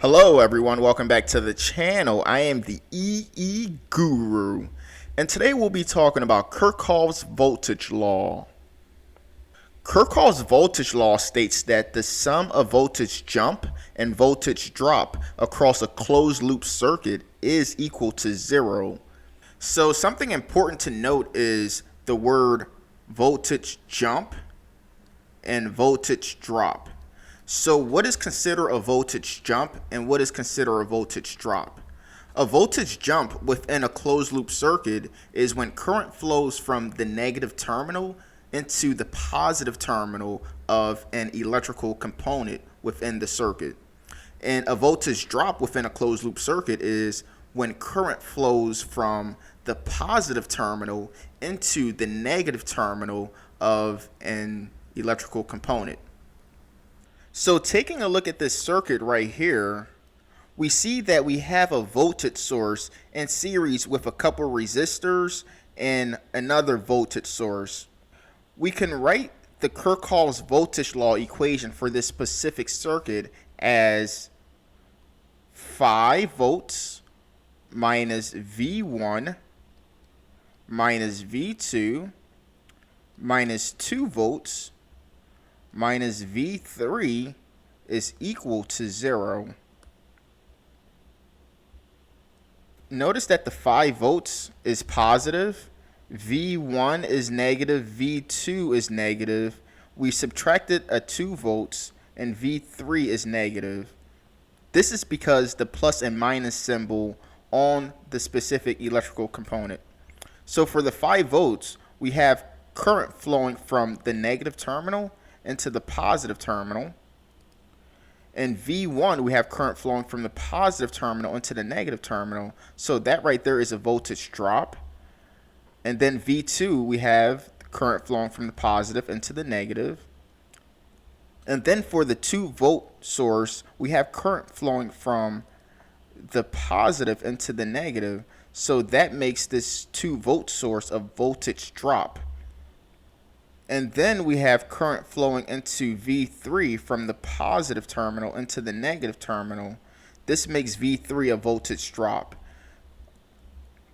Hello everyone, welcome back to the channel. I am the EE Guru, and today we'll be talking about Kirchhoff's voltage law. Kirchhoff's voltage law states that the sum of voltage jump and voltage drop across a closed loop circuit is equal to 0. So something important to note is the word voltage jump and voltage drop. So what is considered a voltage jump and what is considered a voltage drop? A voltage jump within a closed loop circuit is when current flows from the negative terminal into the positive terminal of an electrical component within the circuit. And a voltage drop within a closed loop circuit is when current flows from the positive terminal into the negative terminal of an electrical component. So taking a look at this circuit right here, we see that we have a voltage source in series with a couple resistors and another voltage source. We can write the Kirchhoff's voltage law equation for this specific circuit as 5 volts minus V1 minus V2 minus 2 volts minus V3 is equal to 0. Notice that the 5 volts is positive, V1 is negative, V2 is negative. We subtracted a 2 volts and V3 is negative. This is because the plus and minus symbol on the specific electrical component. So for the 5 volts, we have current flowing from the negative terminal into the positive terminal. And V1, we have current flowing from the positive terminal into the negative terminal. So that right there is a voltage drop. And then V2, we have current flowing from the positive into the negative. And then for the 2 volt source, we have current flowing from the positive into the negative. So that makes this 2 volt source a voltage drop. And then we have current flowing into V3 from the positive terminal into the negative terminal. This makes V3 a voltage drop.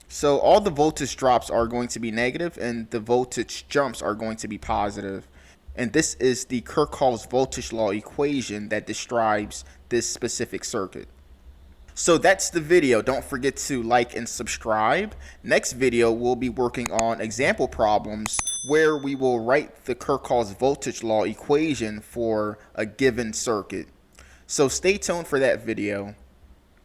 So all the voltage drops are going to be negative and the voltage jumps are going to be positive. And this is the Kirchhoff's voltage law equation that describes this specific circuit. So that's the video. Don't forget to like and subscribe. Next video, we'll be working on example problems where we will write the Kirchhoff's voltage law equation for a given circuit. So stay tuned for that video.